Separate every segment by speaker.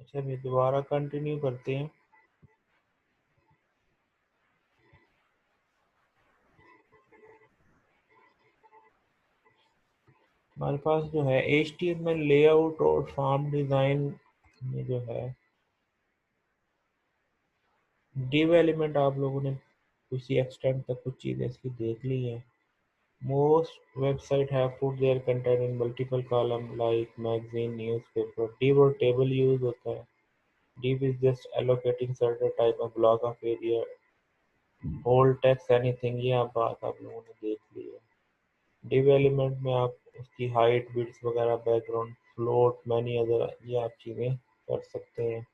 Speaker 1: अच्छा, अभी दोबारा कंटिन्यू करते हैं। हमारे पास जो है HTML लेआउट और फॉर्म डिज़ाइन में जो है डिव एलिमेंट आप लोगों ने किसी एक्सटेंट तक कुछ चीज़ें इसकी देख ली हैं। Most website have put their content in multiple column like magazine, newspaper. Div और टेबल यूज होता है। Div is just allocating certain type of block of area, hold text anything. ये आप बात आप लोगों ने देख ली है। डिव एलिमेंट में आप उसकी हाइट, विड्थ वगैरह, बैकग्राउंड, फ्लोट, मैनी अदर ये आप चीज़ें कर सकते हैं।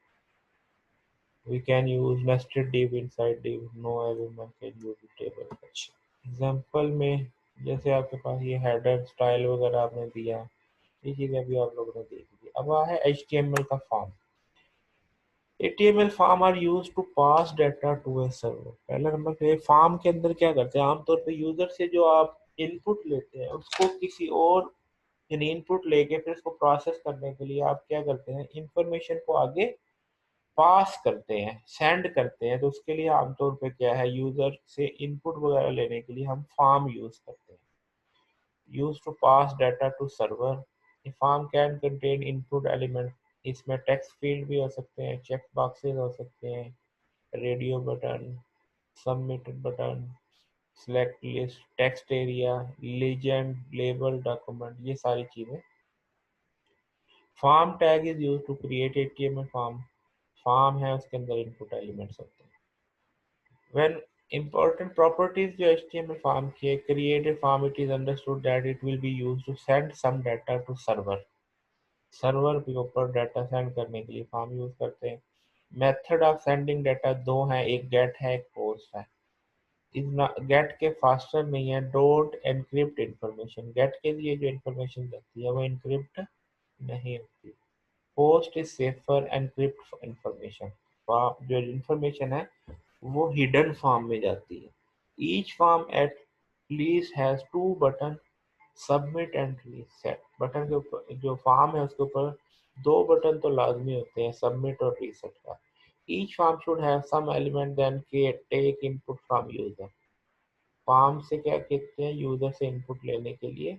Speaker 1: We can use nested div inside div. No element can use the table. अच्छा, एग्जाम्पल में जैसे आपके पास ये हेडर स्टाइल वगैरह आपने दिया, ये चीज़ें भी आप लोगों ने देख ली। अब आ है HTML का form. HTML form are use to pass data to a server. पहला नंबर पे फॉर्म के अंदर क्या करते हैं, आमतौर पे यूजर से जो आप इनपुट लेते हैं उसको किसी और यानी इनपुट लेके फिर उसको प्रोसेस करने के लिए आप क्या करते हैं, इंफॉर्मेशन को आगे पास करते हैं, सेंड करते हैं। तो उसके लिए आमतौर पे क्या है, यूजर से इनपुट वगैरह लेने के लिए हम फॉर्म यूज करते हैं। Use to pass data to server. Form can contain input element. इसमें टेक्स्ट फील्ड भी हो सकते हैं, चेक बॉक्सेस हो सकते हैं, radio button, submitted button, select list, text area, legend, label, document, ये सारी चीजें। Form tag is use to create HTML form. Form है उसके अंदर इनपुट एलिमेंट्स होते हैं। When important properties जो HTML form की है, create a form, it is understood that it will be used to send some data to server. Server के ऊपर डाटा सेंड करने के लिए फॉर्म यूज करते हैं। मेथड ऑफ सेंडिंग डाटा दो हैं, एक गेट है, एक पोस्ट है। इस गेट के फास्टर नहीं है, डोंट एनक्रिप्ट इंफॉर्मेशन। गेट के लिए जो इंफॉर्मेशन जाती है वो इनक्रिप्ट नहीं होती। Post is safer encrypt information. जो इंफॉर्मेशन है वो हिडन फॉर्म में जाती है। Each form at least has two button, submit and reset. Button के ऊपर जो फॉर्म है उसके ऊपर दो बटन तो लाजमी होते हैं, सबमिट और रीसेट का। Each form should have some element then के take input from user. Form से क्या कहते हैं, यूजर से इनपुट लेने के लिए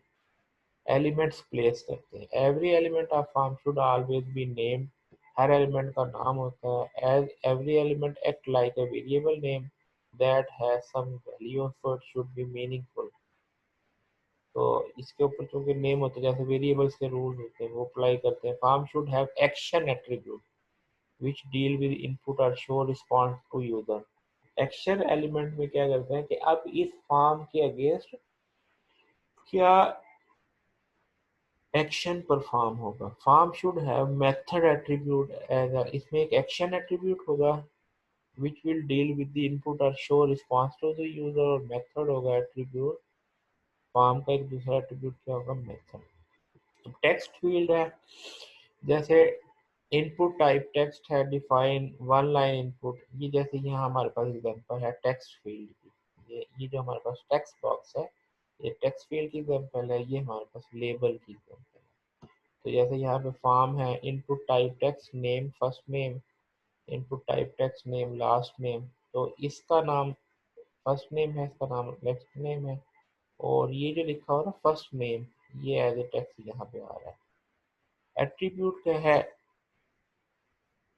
Speaker 1: एलिमेंट्स प्लेस करते हैं। Every element of form should always be named. हर एलिमेंट का नाम होता है। As every element act like a variable name that has some value, so it should be meaningful. तो इसके ऊपर चूंकि नेम होते हैं, जैसे वेरिएबल्स के रूल होते हैं वो अप्लाई करते हैं। Form should have action attribute which deal with input और show response to user. Action element में क्या करते हैं कि अब इस फॉर्म के अगेंस्ट क्या एक्शन परफॉर्म होगा। Form should have method attribute as इसमें एक एक्शन एट्रीब्यूट होगा which will deal with the input और show response to the user, और मेथड होगा एट्रीब्यूट। फॉर्म का एक दूसरा एट्रीब्यूट क्या होगा, मेथड। टेक्स्ट फील्ड है, जैसे इनपुट टाइप टेक्स्ट है, डिफाइन वन लाइन इनपुट। ये जैसे यहाँ हमारे पास एग्जांपल है टेक्स्ट फील्ड की। ये जो हमारे पास टेक्स्ट बॉक्स है ये टेक्स्ट फील्ड की एग्जांपल है, ये हमारे पास लेबल की एग्जांपल है। तो जैसे यहाँ पे फॉर्म है, input type text name first name, input type text name last name. तो इसका नाम फर्स्ट नेम है, इसका नाम नेक्स्ट नेम है, और ये जो लिखा हो ना फर्स्ट नेम, ये एज ए टेक्स्ट यहाँ पे आ रहा है। एट्रीब्यूट क्या है,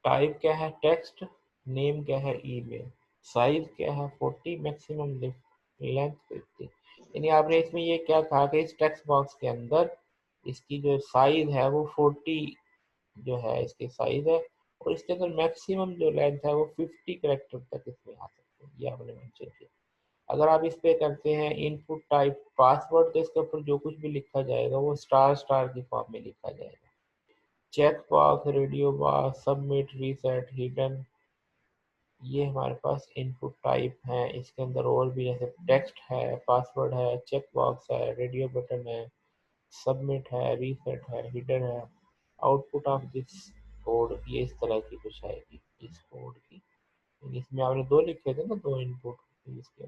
Speaker 1: टाइप क्या है टेक्स्ट, नेम क्या है ईमेल, साइज क्या है 40, मैक्सिमम लेंथ 50। यानी आपने इसमें ये क्या कहा कि इस टेक्स्ट बॉक्स के अंदर इसकी जो साइज है वो 40 जो है इसकी साइज है, और इसके अंदर मैक्सिमम जो लेंथ है वो 50 करेक्टर तक इसमें आ सकते हैं, ये आपने मेंशन किया। अगर आप इस पे करते हैं इनपुट टाइप पासवर्ड, तो इसके ऊपर जो कुछ भी लिखा जाएगा वो स्टार स्टार की फॉर्म में लिखा जाएगा। Check box, radio box, submit, reset, hidden, ये हमारे पास इनपुट टाइप हैं। इसके अंदर और भी जैसे टेक्स्ट है, पासवर्ड है, चेक बॉक्स है, रेडियो बटन है, सबमिट है, रीसेट है, हिडन है। आउटपुट ऑफ दिस कोड ये इस तरह की कुछ आएगी इस कोड की। इसमें आपने दो लिखे थे ना, दो इनपुट, इसके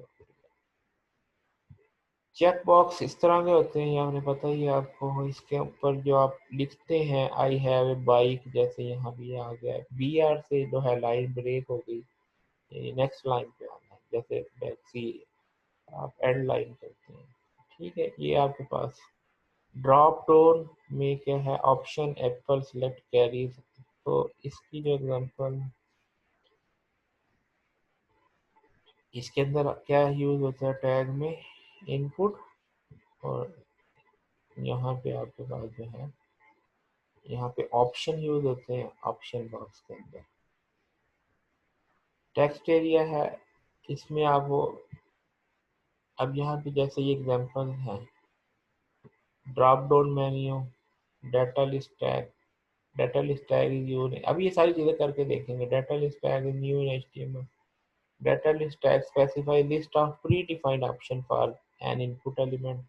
Speaker 1: चेक बॉक्स इस तरह के होते हैं, ये आपने पता ही है आपको। इसके ऊपर जो आप लिखते हैं आई हैव ए बाइक, जैसे यहाँ भी आ गया, बी आर से जो है लाइन ब्रेक हो गई, नेक्स्ट लाइन पे आना है, जैसे बैक सी आप एंड लाइन करते हैं। ठीक है, ये आपके पास ड्रॉप डाउन में क्या है, ऑप्शन एप्पल सेलेक्ट कैरीज। तो इसकी जो एग्जांपल, इसके अंदर क्या यूज होता है टैग में, इनपुट, और यहाँ पे आपके पास जो है, यहाँ पे ऑप्शन यूज होते हैं ऑप्शन बॉक्स के अंदर। टेक्स्ट एरिया है, इसमें आप वो, अब यहाँ पे जैसे ये एग्जांपल है, drop down menu, data list tag, data list tag is use, अब ये सारी चीजें करके देखेंगे। Data list tag is new in HTML, data list tag specify list of predefined option for an input element,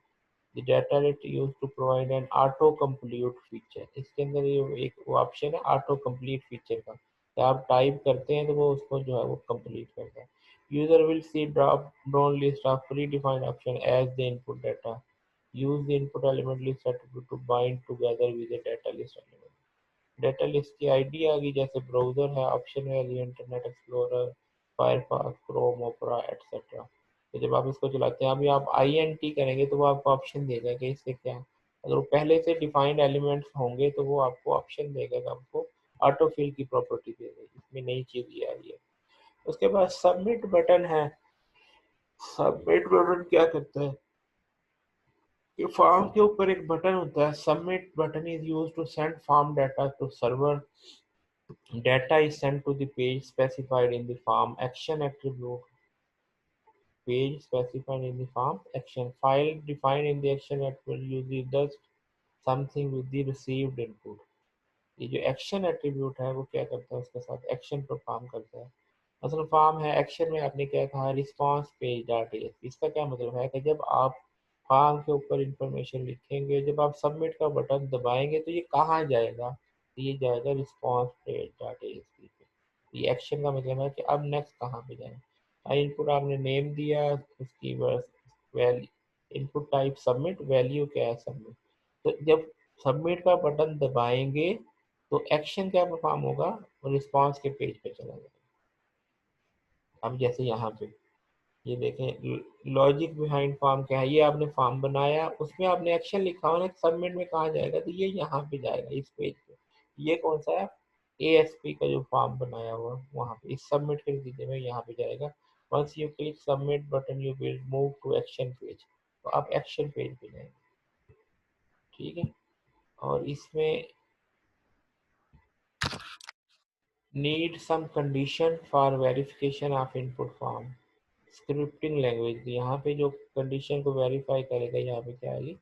Speaker 1: the data list use to provide an autocomplete feature. इसके अंदर ये एक ऑप्शन है auto complete feature का, तो आप type करते हैं तो वो उसको जो है वो कंप्लीट करता है। User will see drop down list of predefined option as the input data, use the input element list attribute to bind together with the data list element। Data list की ID आ गई, जैसे browser है, option value, internet explorer, Firefox, Chrome, opera etcetera. तो जब आप इसको चलाते हैं, अभी आप आई एन टी करेंगे तो वो आपको ऑप्शन देगा कि इससे क्या, अगर वो पहले से डिफाइंड एलिमेंट्स होंगे तो वो आपको ऑप्शन देगा कि आपको ऑटो फिल की प्रॉपर्टी देगा, इसमें नई चीज ये आ रही है। उसके बाद सबमिट बटन है, सबमिट बटन क्या करता है, ये फॉर्म के ऊपर एक बटन होता है, submit button is use to send form data to server, data is sent to the page specified in the form action attribute, page specified in the form action file defined in the action attribute usually does something with the received input। ये जो action attribute है वो क्या करता है, उसके साथ action perform करता है। मतलब फॉर्म है, एक्शन में आपने क्या कहा, रिस्पांस पेज डॉट एएसपी। इसका क्या मतलब है कि जब आप फॉर्म के ऊपर इंफॉर्मेशन लिखेंगे, जब आप सबमिट का बटन दबाएंगे तो ये कहाँ जाएगा, तो ये जाएगा रिस्पांस पेज डॉट एएसपी पे। ये एक्शन का मतलब है कि अब नेक्स्ट कहाँ पे जाए। इनपुट आपने नेम दिया, उसकी value, input type submit, value क्या है सबमिट। तो जब सबमिट का बटन दबाएंगे तो एक्शन क्या परफॉर्म होगा, रिस्पांस के पेज पे चला जाएगा। अब जैसे यहाँ पे ये देखें, लॉजिक बिहाइंड फॉर्म क्या है, ये आपने फॉर्म बनाया, उसमें आपने एक्शन लिखा होना, सबमिट में कहाँ जाएगा, तो ये यहाँ पे जाएगा इस पेज पे। ये कौन सा है, एएसपी का जो फॉर्म बनाया हुआ वहाँ पे, इस सबमिट के नतीजे में यहाँ पे जाएगा। Once you click submit button you will move to action page, तो आप एक्शन पेज पे जाएंगे। ठीक है, और इसमें need some condition for verification of input form, scripting language, यहाँ पे जो कंडीशन को वेरीफाई करेगा, यहाँ पे क्या आएगी,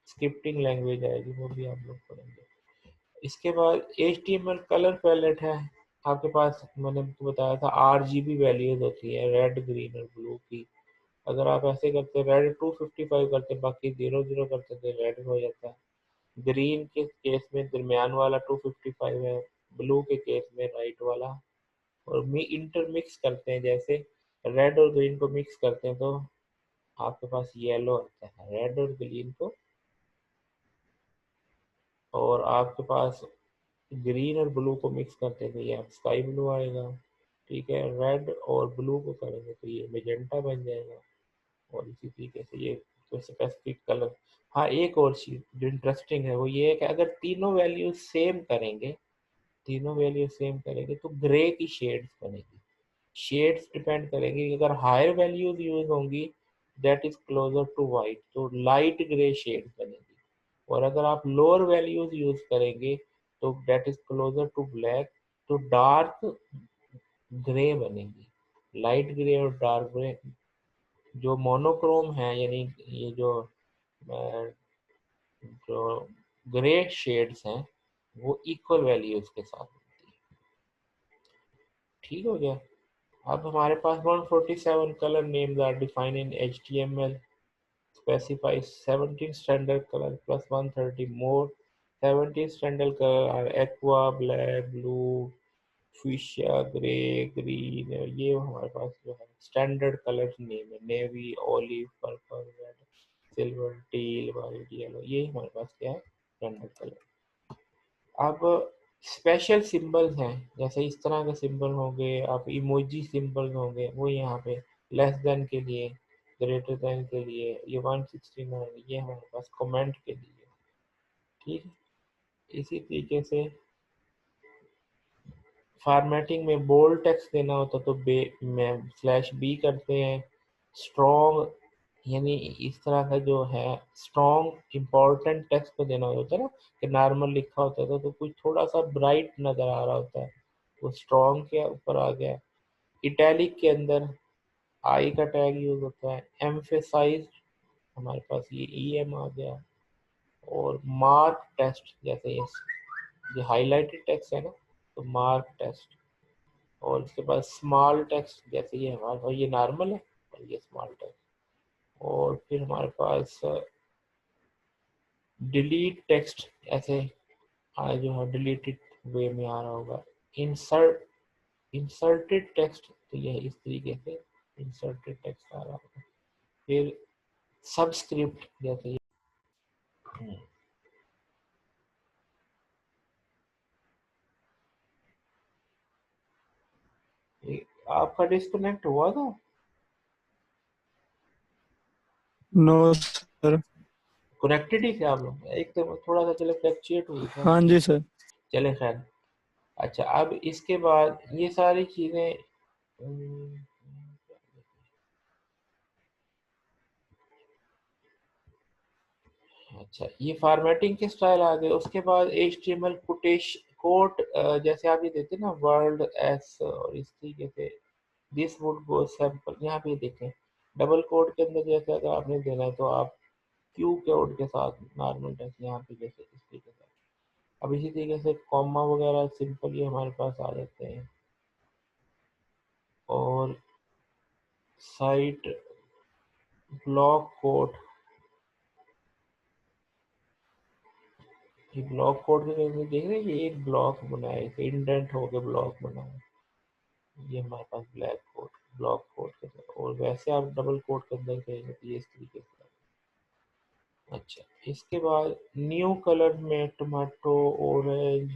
Speaker 1: स्क्रिप्टिंग लैंग्वेज आएगी, वो भी आप लोग पढ़ेंगे। इसके बाद HTML कलर पैलेट है आपके पास, मैंने आपको बताया था RGB वैल्यूज होती है, रेड, ग्रीन और ब्लू की। अगर आप ऐसे करते, रेड 255 करते, बाकी 00 करते तो रेड हो जाता है। ग्रीन के केस में दरमियान वाला 255 है, ब्लू के केस में राइट वाला, और इंटरमिक्स करते हैं, जैसे रेड और ग्रीन को मिक्स करते हैं तो आपके पास येलो आता है, रेड और ग्रीन को, और आपके पास ग्रीन और ब्लू को मिक्स करते हैं तो ये स्काई ब्लू आएगा। ठीक है, रेड और ब्लू को करेंगे तो ये मेजेंटा बन जाएगा, और इसी तरीके से ये तो स्पेसिफिक कलर। हाँ, एक और चीज जो इंटरेस्टिंग है वो ये है कि अगर तीनों वैल्यू सेम करेंगे, तीनों वैल्यू सेम करेंगे तो ग्रे की शेड्स बनेगी। शेड्स डिपेंड करेंगे, अगर हायर वैल्यूज यूज होंगी that is closer to white, तो लाइट ग्रे शेड बनेगी, और अगर आप लोअर वैल्यूज यूज करेंगे तो that is closer to black, तो डार्क ग्रे बनेगी। लाइट ग्रे और डार्क ग्रे जो मोनोक्रोम है, यानी ये अ, जो ग्रे शेड्स हैं वो इक्वल वैल्यूज के साथ होती है। ठीक हो गया। अब हमारे पास 147 color names are defined in HTML, specifies 17 standard color plus 130 more। 17 standard color are aqua, black, blue, fuchsia, grey, green। ये हमारे पास जो है स्टैंडर्ड कलर नेम है, navy, olive, purple, red. Silver, teal, white, yellow, ये हमारे पास क्या है, रेंडर कलर। अब स्पेशल सिंबल्स हैं, जैसे इस तरह के सिंबल होंगे, आप इमोजी सिंबल होंगे, वो यहाँ पे लेस देन के लिए, ग्रेटर देन के लिए, ये 169, ये हमारे पास कमेंट के लिए, ठीक है। इसी तरीके से फॉर्मेटिंग में बोल्ड टेक्स्ट देना होता तो में स्लैश बी करते हैं। स्ट्रॉन्ग, यानी इस तरह का जो है स्ट्रॉन्ग इम्पोर्टेंट टेक्स्ट को देना होता है ना, कि नॉर्मल लिखा होता था तो कुछ थोड़ा सा ब्राइट नज़र आ रहा होता है, वो स्ट्रॉन्ग के ऊपर आ गया। इटैलिक के अंदर आई का टैग यूज होता है। एम्फेसाइज हमारे पास ये ई एम आ गया। और मार्क टेस्ट, जैसे ये हाईलाइटेड टेक्स्ट है ना, तो मार्क टेस्ट। और इसके बाद स्मॉल टेक्स्ट, जैसे ये हमारे पास ये नॉर्मल है और ये स्मॉल टेक्स्ट। और फिर हमारे पास डिलीट टेक्स्ट, ऐसे जो है डिलीटेड वे में आ रहा होगा। इंसर्टेड टेक्स्ट, तो ये इस तरीके से इंसर्टेड टेक्स्ट आ रहा होगा। फिर सबस्क्रिप्ट, जैसे ये आपका डिस्कनेक्ट हुआ था।
Speaker 2: No sir.
Speaker 1: कनेक्टेड ही थे आप लोग, एक तो थोड़ा सा चले फ्लक्चुएट हुई था।
Speaker 2: हाँ जी सर।
Speaker 1: चले खैर। अच्छा, अब इसके बाद ये सारी चीज़ें अच्छा, ये फॉर्मेटिंग के स्टाइल आ गए। उसके बाद HTML कोटेश कोट, जैसे आप ये देते हैं ना वर्ल्ड एस, और इस तरीके से दिस वुड गो सैम्पल, यहाँ पे देखें डबल कोट के अंदर जैसे अगर आपने देना है तो आप क्यू कोड के साथ नॉर्मल टेक्स्ट यहाँ पे जैसे इस तरीके से। अब इसी तरीके से कॉमा वगैरह सिंपल ये हमारे पास आ जाते हैं। और साइट ब्लॉक कोड, ये ब्लॉक कोड के अंदर देख रहे हैं, ये एक ब्लॉक बना है, इंडेंट होकर ब्लॉक बना है, ये हमारे पास ब्लैक कोड, ब्लॉक कोड के साथ। और वैसे आप डबल कोड के अंदर करेंगे तो ये इस तरीके से। अच्छा, इसके बाद न्यू कलर में tomato, orange,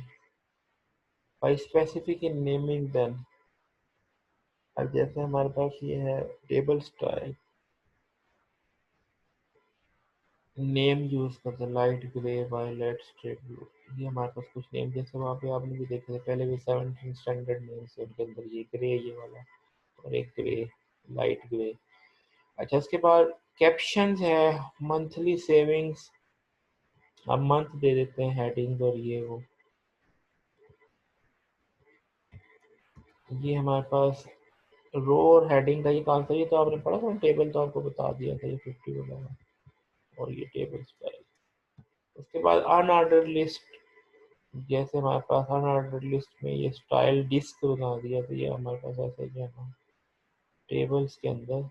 Speaker 1: by specific in naming then. अब जैसे हमारे पास ये है टेबल स्टाइल, नेम यूज करते हैं light grey, violet, straight blue. ये हमारे पास कुछ नेम, जैसे वहाँ पे आपने भी देखे थे पहले भी 17 स्टैंडर्ड नेम से, उनके अंदर ये ग्रे, ये वाला, और एक ग्रे, लाइट ग्रे। अच्छा, उसके बाद कैप्शंस है, मंथली सेविंग्स, हम मंथ दे देते हैं हेडिंग, और ये वो, ये हमारे पास रो और हेडिंग का ये कौन सा, ये तो आपने पढ़ा था टेबल, तो आपको बता दिया था ये 50 वगैरह, और ये टेबल स्टाइल। उसके बाद अनऑर्डर लिस्ट, जैसे हमारे पास अनऑर्डर लिस्ट में ये स्टाइल डिस्क बना दिया, तो ये हमारे पास ऐसे जो है ना टेबल्स के अंदर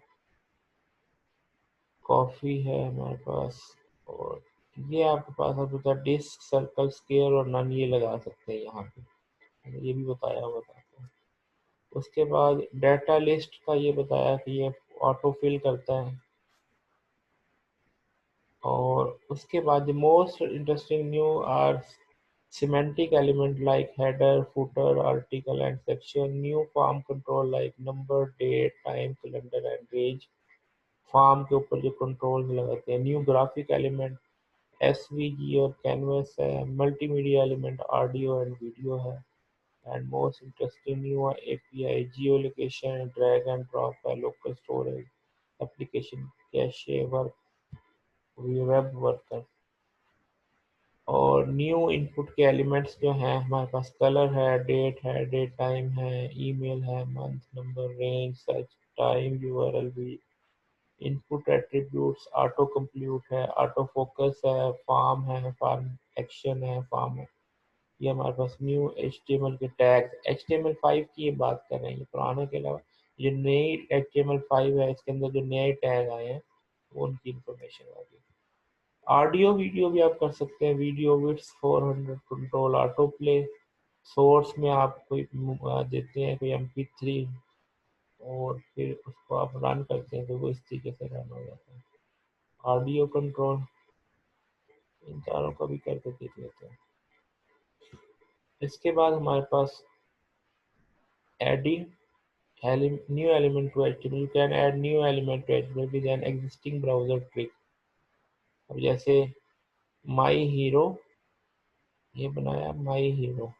Speaker 1: कॉफ़ी है हमारे पास। और ये आपके पास अब होता है डिस्क, सर्कल, स्क्वायर और नन, ये लगा सकते हैं यहाँ पे, ये भी बताया हुआ था। उसके बाद डाटा लिस्ट का ये बताया कि ये ऑटो फिल करता है। और उसके बाद most interesting new are semantic element like header, footer, article and section, new form control like number, date, time, calendar and range, form के ऊपर जो कंट्रोल लगाते हैं। न्यू ग्राफिक एलिमेंट SVG और कैनवस है। Multimedia element audio and video है। And most interesting new API geo location, drag and drop है, local storage, application cache work, web worker. और न्यू इनपुट के एलिमेंट्स जो हैं हमारे पास कलर है, डेट टाइम है, ईमेल है, month, number, range, search time, URL भी। इनपुट एट्रीब्यूट्स ऑटो कंप्यूट है, ऑटो फोकस है, फॉर्म है, फॉर्म एक्शन है, फॉर्म है। ये हमारे पास न्यू HTML के टैग्स, HTML5 की ये बात कर रहे हैं, ये पुराने के अलावा जो नई HTML5 है इसके अंदर जो नए टैग आए हैं वो उनकी इंफॉर्मेशन आ गई। ऑडियो वीडियो भी आप कर सकते हैं, video width 400, control auto play, source में आप कोई देते हैं कोई MP3, और फिर उसको आप रन करते हैं तो वो इस तरीके से रन हो जाता है। ऑडियो कंट्रोल, इन चारों का भी करके देख लेते हैं। इसके बाद हमारे पास adding new element to HTML. You can add new element to HTML with an existing browser trick. अब जैसे माई हीरो, ये बनाया माई हीरो,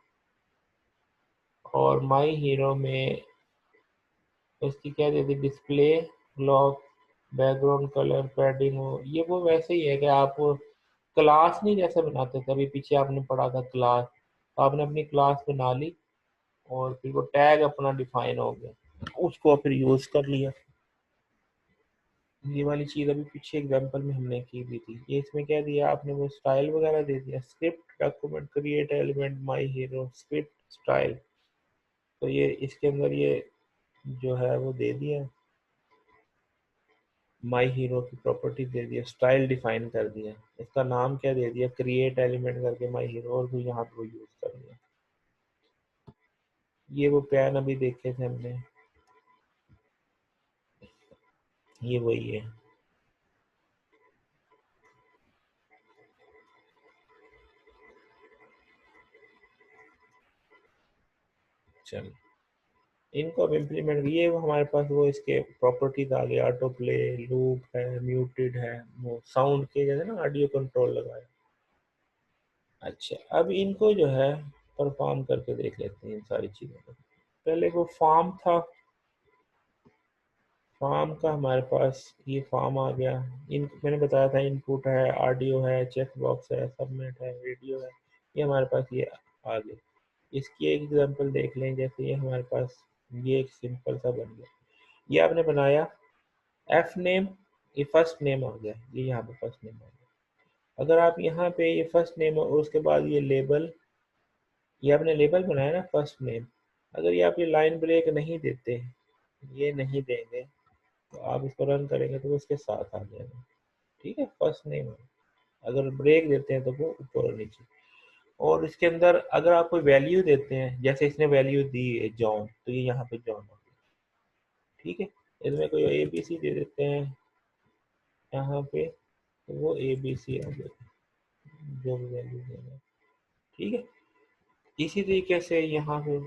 Speaker 1: और माई हीरो में उसकी क्या देती, display, block, background colour, padding हो, ये वो वैसे ही है कि आप क्लास नहीं जैसे बनाते थे, अभी पीछे आपने पढ़ा था क्लास, तो आपने अपनी क्लास बना ली और फिर वो टैग अपना डिफाइन हो गया, उसको फिर यूज कर लिया। ये वाली चीज़ अभी पीछे एग्जांपल में हमने की भी थी। ये इसमें क्या दिया आपने, वो स्टाइल वगैरह दे दिया, स्क्रिप्ट डॉक्यूमेंट क्रिएट एलिमेंट माई हीरो स्क्रिप्ट स्टाइल, तो ये इसके अंदर ये जो है वो दे दिया, माई हीरो की प्रॉपर्टी दे दिया, स्टाइल डिफाइन कर दिया, इसका नाम क्या दे दिया, क्रिएट एलिमेंट करके माई हीरो, और भी यहाँ पे यूज कर दिया। ये वो पैन अभी देखे थे हमने, ये वही है। चल इनको अब इम्प्लीमेंट, ये वो हमारे पास वो इसके प्रॉपर्टीज आ गए, ऑटो प्ले, लूप है, म्यूटेड है, वो साउंड के जैसे ना ऑडियो कंट्रोल लगाया। अच्छा अब इनको जो है परफॉर्म करके देख लेते हैं इन सारी चीज़ों को। पहले वो फॉर्म था, फॉर्म का हमारे पास ये फॉर्म आ गया, इन मैंने बताया था इनपुट है, ऑडियो है, चेक बॉक्स है, सबमिट है, वीडियो है, ये हमारे पास ये आ गए। इसकी एक एग्जांपल देख लें, जैसे ये हमारे पास ये एक सिंपल सा बन गया, ये आपने बनाया एफ नेम, ये फर्स्ट नेम आ गया, ये यहाँ पे फर्स्ट नेम आ गया। अगर आप यहाँ पे ये फर्स्ट नेम और उसके बाद ये लेबल, ये आपने लेबल बनाया ना फर्स्ट नेम, अगर ये आप ये लाइन ब्रेक नहीं देते, ये नहीं देंगे, तो आप इसको रन करेंगे तो वो इसके साथ आ जाएगा। ठीक है, फर्स्ट नेम, अगर ब्रेक देते हैं तो वो ऊपर और नीचे। और इसके अंदर अगर आप कोई वैल्यू देते हैं, जैसे इसने वैल्यू दी है जॉन, तो ये यहाँ पे जॉन हो गया। ठीक है, इसमें कोई ए बी सी दे देते हैं यहाँ पे, तो वो ए बी सी आ गया, जो भी वैल्यू देना। ठीक है, इसी तरीके से यहाँ पे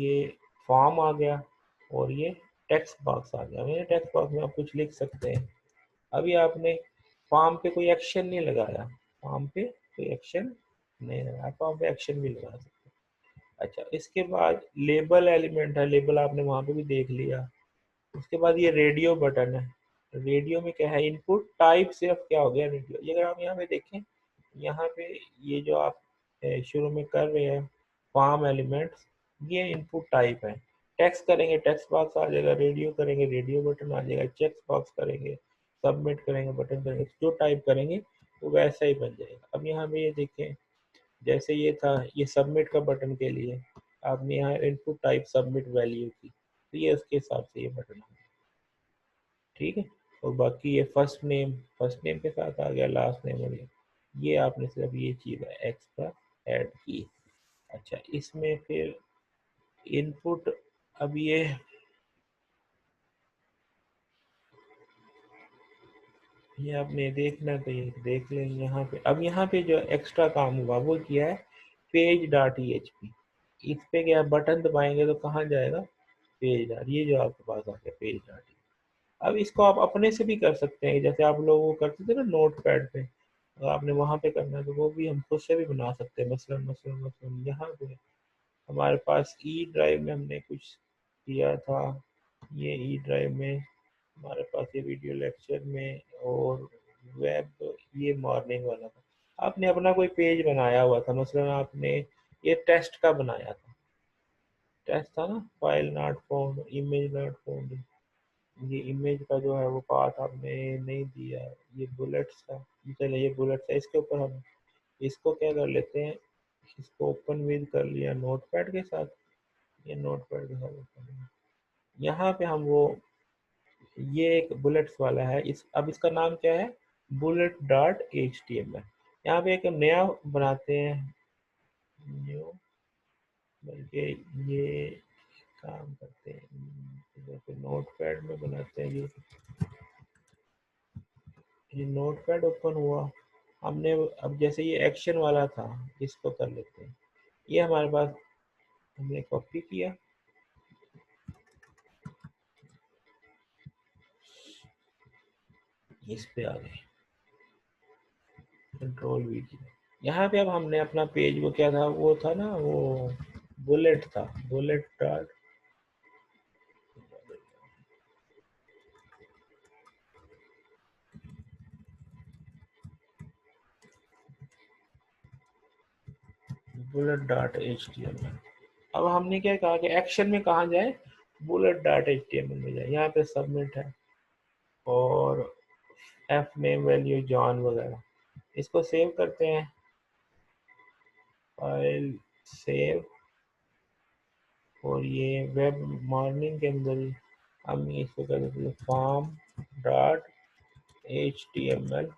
Speaker 1: ये फॉर्म आ गया और ये टेक्स्ट बॉक्स आ गया। मेरे टेक्स्ट बॉक्स में आप कुछ लिख सकते हैं। अभी आपने फॉर्म पे कोई एक्शन नहीं लगाया, फॉर्म पे कोई एक्शन नहीं लगाया, फॉर्म पे एक्शन भी लगा सकते हैं। अच्छा इसके बाद लेबल एलिमेंट है, लेबल आपने वहाँ पे भी देख लिया। उसके बाद ये रेडियो बटन है, रेडियो में क्या है, इनपुट टाइप से अब क्या हो गया रेडियो। ये अगर आप यहाँ पे देखें, यहाँ पे ये जो आप शुरू में कर रहे हैं फॉर्म एलिमेंट्स, ये इनपुट टाइप है। टेक्स्ट करेंगे टेक्स्ट बॉक्स आ जाएगा, रेडियो करेंगे रेडियो बटन आ जाएगा, चेक बॉक्स करेंगे, सबमिट करेंगे बटन करेंगे, जो टाइप करेंगे वो वैसा ही बन जाएगा। अब यहाँ पे ये देखें, जैसे ये था, ये सबमिट का बटन के लिए आपने यहाँ इनपुट टाइप सबमिट वैल्यू की, तो ये उसके हिसाब से ये बटन आ गया। ठीक है, और बाकी ये फर्स्ट नेम के साथ आ गया, लास्ट नेम हो गया, ये आपने सिर्फ ये चीज़ एक्स्ट्रा ऐड की। अच्छा इसमें फिर इनपुट, अब ये आपने देखना तो ये देख लें यहाँ पे। अब यहाँ पे जो एक्स्ट्रा काम हुआ वो किया है page dot E H P, इस पे क्या बटन दबाएंगे तो कहाँ जाएगा, पेज डॉट, ये जो आपके पास आ गया पेज डॉट। अब इसको आप अपने से भी कर सकते हैं, जैसे आप लोग वो करते थे ना नोट पैड पे, अगर आपने वहाँ पे करना है तो वो भी हम खुद से भी बना सकते हैं। मसलन यहाँ पे हमारे पास ई ड्राइव में हमने कुछ किया था, ये ई ड्राइव में हमारे पास ये वीडियो लेक्चर में, और वेब ये मॉर्निंग वाला था। आपने अपना कोई पेज बनाया हुआ था, मसलन आपने ये टेस्ट का बनाया था, टेस्ट था ना, file not found, image not found, ये इमेज का जो है वो पाथ आपने नहीं दिया, ये बुलेट्स का, चलिए ये बुलेट्स है, इसके ऊपर हम इसको क्या कर लेते हैं, इसको ओपन विद कर लिया नोटपैड के साथ, ये नोटपैड के साथ ओपन, यहाँ पे हम वो ये एक बुलेट्स वाला है, इस अब इसका नाम क्या है, bullet dot H T M L. यहाँ पे एक नया बनाते हैं, न्यू, बल्कि ये काम करते हैं, जैसे नोटपैड में बनाते हैं ये, ये नोटपैड ओपन हुआ, हमने अब जैसे ये एक्शन वाला था, इसको कर लेते हैं। ये हमारे पास, हमने कॉपी किया, इस पे आ गए, कंट्रोल वी किया। यहाँ पे अब हमने अपना पेज, वो क्या था, वो था ना, वो बुलेट था, bullet dot, bullet dot H T M L. अब हमने क्या कहा कि एक्शन में कहाँ जाए, bullet dot H T M L में जाए। यहाँ पे सबमिट है, और एफ नेम वैल्यू जॉन वगैरह, इसको सेव करते हैं, फाइल सेव। और ये वेब मॉर्निंग के अंदर ही हम इसको कर देते हैं form dot H T M L,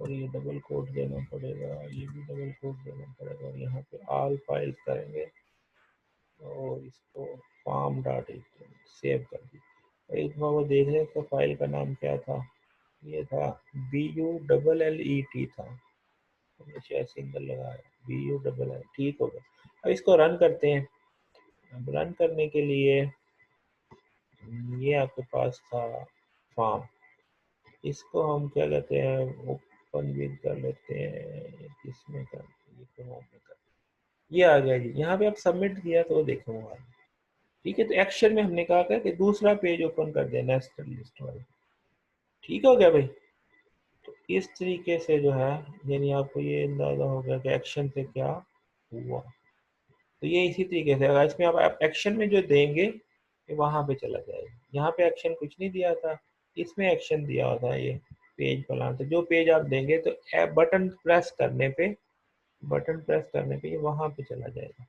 Speaker 1: और ये डबल कोट देना पड़ेगा, ये भी डबल कोट देना पड़ेगा, और यहाँ पे ऑल फाइल्स करेंगे, और इसको form dot H T M L save कर दी। एक बार वो देख लें तो फाइल का नाम क्या था, ये था BULLET था, हमने शायद सिंगल लगाया, BULL, ठीक हो गया। अब इसको रन करते हैं। अब रन करने के लिए ये आपके पास था फॉर्म, इसको हम क्या कहते हैं, ओपन भी कर लेते हैं, किसमें कर, ये क्रोम में कर, ये आ गया जी। यहाँ पे आप सबमिट किया तो देखूंगा, ठीक है। तो एक्शन में हमने कहा था कि दूसरा पेज ओपन कर देना, नेस्टेड लिस्ट वाला, ठीक हो गया भाई। तो इस तरीके से जो है, यानी आपको ये अंदाजा हो गया कि एक्शन से क्या हुआ। तो ये इसी तरीके से, अगर इसमें आप एक्शन में जो देंगे, ये वहां पे चला जाएगा। यहाँ पे एक्शन कुछ नहीं दिया था, इसमें एक्शन दिया होता है, ये पेज फलाना, तो जो पेज आप देंगे तो बटन प्रेस करने पे, बटन प्रेस करने पे ये वहां पे चला जाएगा।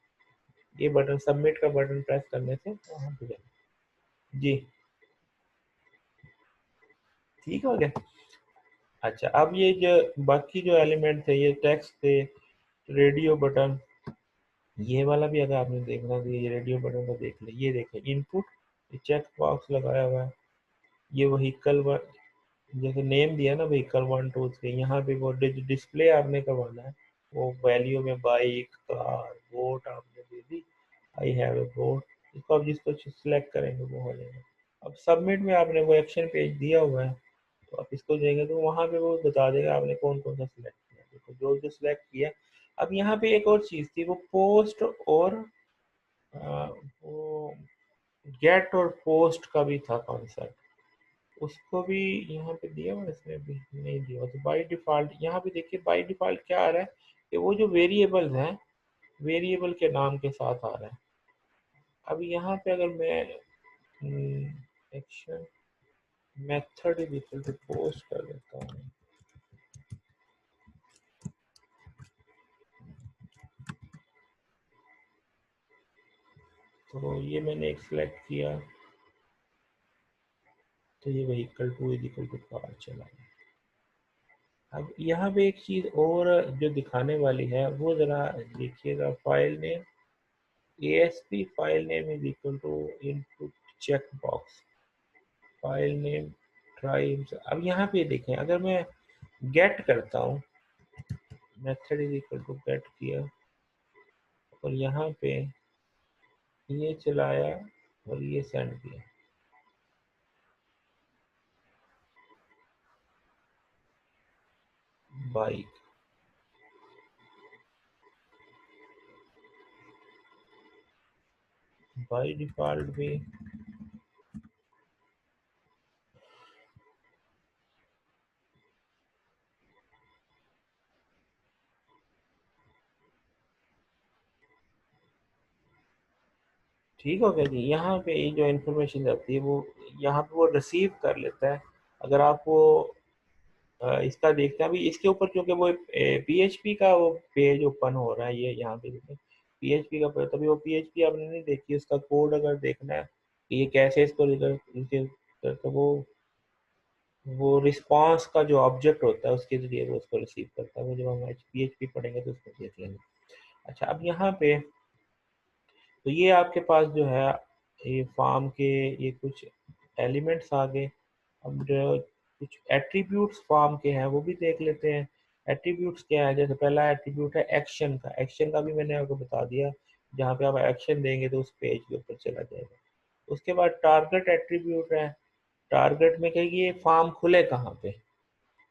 Speaker 1: ये बटन सबमिट का बटन प्रेस करने से वहां पे जाएगा जी, ठीक हो गया। अच्छा, अब ये जो बाकी जो एलिमेंट थे, ये टेक्स्ट थे, रेडियो बटन, ये वाला भी अगर आपने देखना तो ये रेडियो बटन को देख ले, ये देखें इनपुट, चेक बॉक्स लगाया हुआ है, ये व्हीकल, जैसे नेम दिया ना व्हीकल 1 2 3, यहाँ पे वो डिस्प्ले आपने करवाना है, वो वैल्यू में बाइक, कार, बोट आपने दे दी, आई हैव ए बोट, इसको आप जिसको सिलेक्ट करेंगे वो हो जाएगा। अब सबमिट में आपने वो एक्शन पेज दिया हुआ है, तो आप इसको देंगे तो वहाँ पे वो बता देगा आपने कौन कौन सा सिलेक्ट किया, देखो जो जो सिलेक्ट किया। अब यहाँ पे एक और चीज़ थी, वो पोस्ट और वो गेट और पोस्ट का भी था कॉन्सेप्ट, उसको भी यहाँ पे दिया हुआ है, इसमें भी नहीं दिया हुआ। तो बाय डिफ़ॉल्ट यहाँ पे देखिए, बाय डिफ़ॉल्ट क्या आ रहा है कि वो जो वेरिएबल्स हैं, वेरिएबल के नाम के साथ आ रहा है। अब यहाँ पे अगर मैं action method is equal to post कर देता हूँ, तो ये मैंने एक सिलेक्ट किया, तो ये vehicle 2 is equal to car चला गया। अब यहाँ पे एक चीज़ और जो दिखाने वाली है, वो ज़रा देखिएगा, file name ASP file name is equal to input check box, file name try. अब यहाँ पे देखें, अगर मैं गेट करता हूँ, method is equal to get किया, और यहाँ पे ये चलाया, और ये सेंड किया, बाइक, बाई डिफॉल्ट भी ठीक हो गया जी। यहाँ पे ये जो इन्फॉर्मेशन जाती है, वो यहाँ पे वो रिसीव कर लेता है। अगर आप वो इसका देखते हैं, अभी इसके ऊपर क्योंकि वो PHP का वो पेज ओपन हो रहा है, ये यहाँ पे देखें PHP का पेज, तभी वो PHP आपने नहीं देखी, उसका कोड अगर देखना है कि ये कैसे इसको तो वो रिस्पांस का जो ऑब्जेक्ट होता है उसके जरिए वो उसको रिसीव करता है, वो जब हम PHP पढ़ेंगे तो उसको देख लेंगे। अच्छा, अब यहाँ पे तो ये आपके पास जो है, ये फॉर्म के ये कुछ एलिमेंट्स आ गए। अब जो कुछ एट्रीब्यूट्स फॉर्म के हैं वो भी देख लेते हैं। एट्रीब्यूट्स क्या है, जैसे पहला एट्रीब्यूट है एक्शन का। एक्शन का भी मैंने आपको बता दिया, जहाँ पे आप एक्शन देंगे तो उस पेज के ऊपर चला जाएगा। उसके बाद टारगेट एट्रीब्यूट है। टारगेट में कहेगी ये फॉर्म खुले कहाँ पे,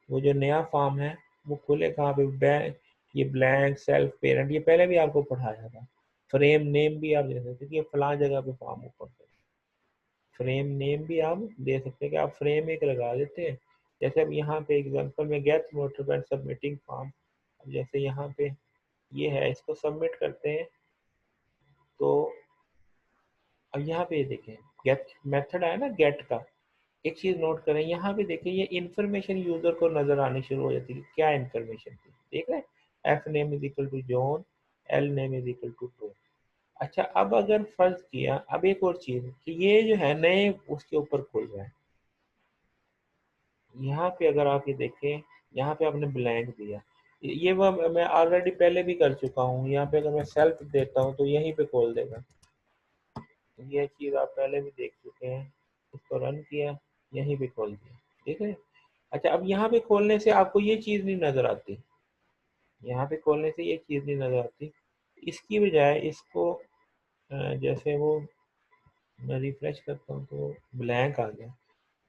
Speaker 1: वो जो नया फॉर्म है वो खुले कहाँ पे। बैंक, ये ब्लैंक, सेल्फ, पेरेंट, ये पहले भी आपको पढ़ाया था। फ्रेम नेम भी आप दे सकते हैं कि ये फलां जगह पे फॉर्म ऊपर से। फ्रेम नेम भी आप दे सकते हैं कि आप फ्रेम एक लगा देते हैं। जैसे अब यहाँ पे एग्जांपल में get motor when submitting form, अब जैसे यहाँ पे ये है, इसको सबमिट करते हैं तो अब यहाँ पे देखें गेट मेथड आया ना गेट का। एक चीज नोट करें, यहाँ पे देखें ये इन्फॉर्मेशन यूजर को नजर आनी शुरू हो जाती है। क्या इन्फॉर्मेशन थी देख रहे हैं, F name is equal to John, L name is equal to two. अच्छा, अब अगर फर्ज किया, अब एक और चीज कि ये जो है नए उसके ऊपर खुल रहा है। यहाँ पे अगर आप ये देखें, यहाँ पे आपने ब्लैंक दिया, ये वो मैं ऑलरेडी पहले भी कर चुका हूँ। यहाँ पे अगर मैं सेल्फ देता हूँ तो यहीं पे खोल देगा। ये चीज आप पहले भी देख चुके हैं, इसको रन किया, यहीं पे खोल दिया, ठीक है। अच्छा, अब यहाँ पे खोलने से आपको ये चीज नहीं नजर आती, यहाँ पे खोलने से ये चीज नहीं नजर आती। इसकी बजाय इसको जैसे वो मैं रिफ्रेश करता हूँ तो ब्लैंक आ गया।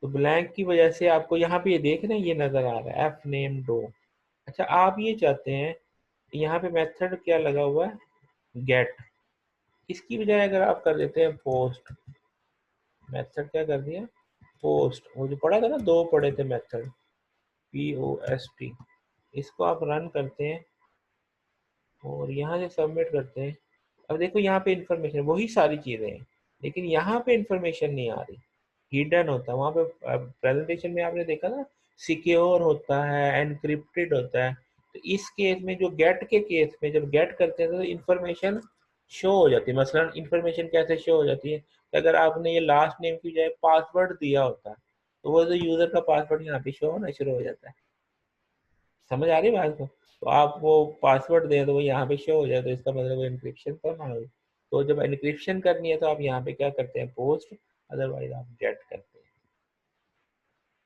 Speaker 1: तो ब्लैंक की वजह से आपको यहाँ पे ये देख रहे हैं ये नजर आ रहा है एफ नेम डो। अच्छा, आप ये चाहते हैं, यहाँ पे मेथड क्या लगा हुआ है गेट, इसकी बजाय अगर आप कर देते हैं पोस्ट, मेथड क्या कर दिया पोस्ट, वो जो पढ़ा था ना, दो पढ़े थे method, P O S T, इसको आप रन करते हैं और यहाँ से सबमिट करते हैं। अब देखो यहाँ पे इंफॉर्मेशन वही सारी चीजें हैं, लेकिन यहाँ पे इंफॉर्मेशन नहीं आ रही, हिडन होता है वहाँ पे। प्रेजेंटेशन में आपने देखा ना, सिक्योर होता है, एनक्रिप्टेड होता है। तो इस केस में, जो गेट के केस में, जब गेट करते हैं तो इंफॉर्मेशन शो हो जाती है। मसलन इंफॉर्मेशन कैसे शो हो जाती है कि अगर आपने ये लास्ट नेम की बजाय पासवर्ड दिया होता है तो वो जो यूजर का पासवर्ड यहाँ पे शो होना शुरू हो जाता है। समझ आ रही है बात को? तो आप वो पासवर्ड दें तो वो यहाँ पे शो हो जाए, तो इसका मतलब वो इनक्रिप्शन तो ना हो। तो जब इनक्रिप्शन करनी है तो आप यहाँ पे क्या करते हैं पोस्ट, अदरवाइज आप गेट करते हैं।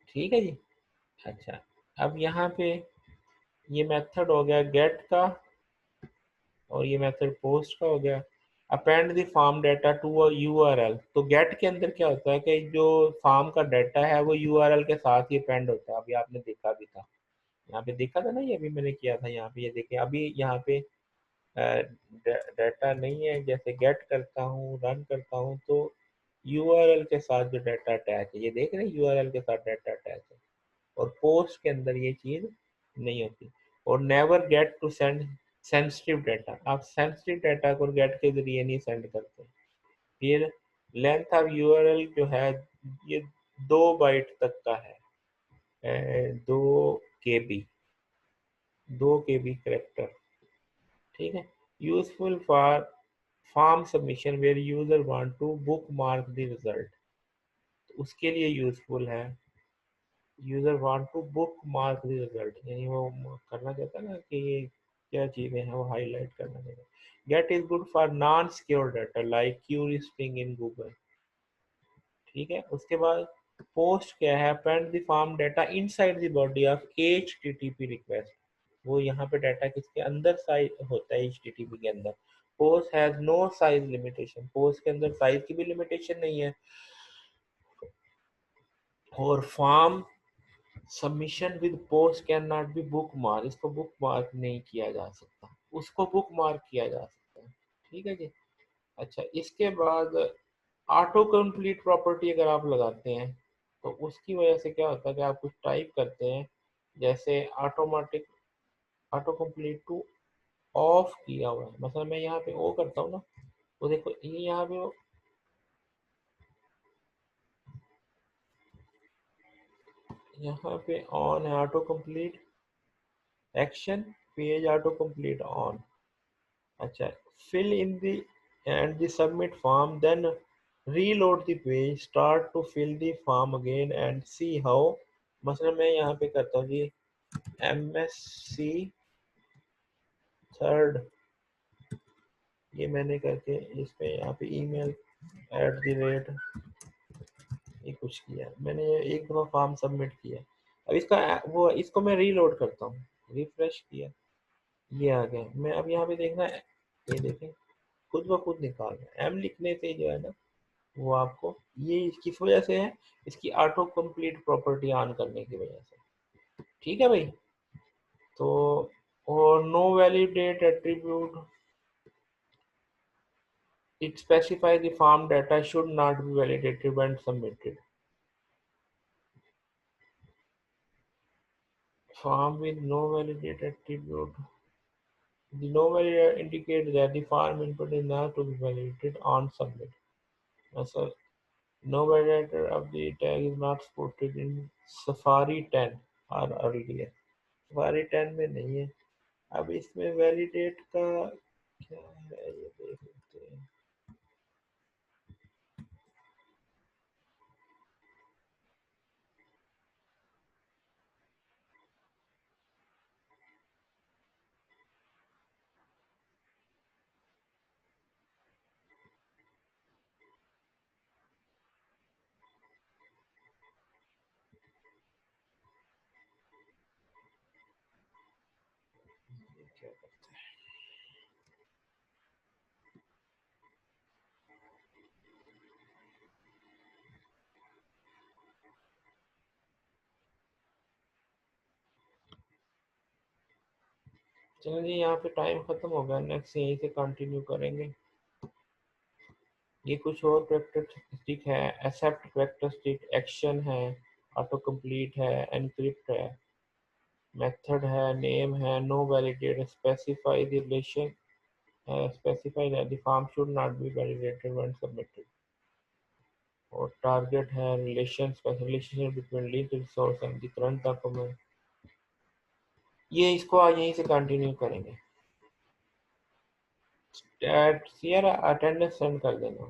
Speaker 1: ठीक है जी। अच्छा, अब यहाँ पे ये मेथड हो गया गेट का और ये मेथड पोस्ट का हो गया। Append the form data to a URL, तो गेट के अंदर क्या होता है कि जो फॉर्म का डाटा है वो यूआरएल के साथ ही अपेंड होता है। अभी आपने देखा भी था, यहाँ पे देखा था ना, ये भी मैंने किया था। यहाँ पे ये देखिए, अभी यहाँ पे डाटा नहीं है। जैसे गेट करता हूँ, रन करता हूँ, तो यूआरएल के साथ जो डाटा अटैच है, ये देख रहे हैं यूआरएल के साथ डाटा अटैच है। और पोस्ट के अंदर ये चीज नहीं होती। और never get to send sensitive data, आप सेंसिटिव डाटा को गेट के जरिए नहीं सेंड करते। फिर लेंथ ऑफ यूआरएल जो है ये 2 बाइट तक का है, 2 KB, 2 KB करेक्टर, ठीक है। Useful for form submission where user want to bookmark the result, उसके लिए यूजफुल है। User want to bookmark the result, यानी वो करना चाहता है ना कि ये क्या चीजें हैं वो हाईलाइट करना चाहता है। Get is good for non secure data like query string in Google, ठीक है। उसके बाद पोस्ट क्या है, append the form data inside the body of HTTP request, वो यहाँ पे डाटा किसके अंदर साइज होता है HTTP के अंदर। Post has no size limitation, post के अंदर साइज की भी लिमिटेशन नहीं है। और form submission with post can not be bookmark, इसको बुक मार्क नहीं किया जा सकता, उसको बुक मार्क किया जा सकता है, ठीक है जी। अच्छा, इसके बाद ऑटो कंप्लीट प्रॉपर्टी अगर आप लगाते हैं तो उसकी वजह से क्या होता है कि आप कुछ टाइप करते हैं, जैसे automatic auto complete two of किया हुआ है। मतलब मैं यहाँ पे ओ करता हूँ ना, तो देखो ये यहाँ पे, यहाँ पे ऑन है auto complete action, page auto complete on. अच्छा, fill in the and the submit form, then reload the page, start to fill the form again and see how। मतलब मैं यहाँ पे करता हूँ जी MSc थर्ड, ये मैंने करके इस पे यहाँ पे email @ ये कुछ किया मैंने, एक दफ़ा फॉर्म सबमिट किया। अब इसका वो इसको मैं रीलोड करता हूँ, रिफ्रेश किया, ये आ गया। मैं अब यहाँ पे देखना है, ये देखें खुद ब खुद निकाल रहा है। एम लिखने से जो है ना वो आपको, ये किस वजह से है, इसकी ऑटो कंप्लीट प्रॉपर्टी ऑन करने की वजह से। ठीक है भाई। तो और novalidate attribute, it specifies the farm data should not be validated when submitted. Farm with no validated attribute. The no validated indicates that the farm input is not to be validated on submit. So, no validator of the tag is not supported in Safari 10 or earlier. Safari 10 में नहीं है। अब इसमें validate का क्या है ये देख लेते हैं। क्या करते हैं। चलो जी, यहाँ पे टाइम खत्म हो गया, नेक्स्ट यहीं से कंटिन्यू करेंगे। ये कुछ और कैरेक्टरिस्टिक है, एक्सेप्ट कैरेक्टरिस्टिक, एक्शन है, ऑटो कंप्लीट है, एनक्रिप्ट है, मेथड है, नेम है, no validate, specify the relation है, specify that the form should not be validated when submitted, और टारगेट है, relation, relationship between link resource and the current document. ये इसको आज यहीं से कंटिन्यू करेंगे। यार अटेंडेंस सेंड कर देना।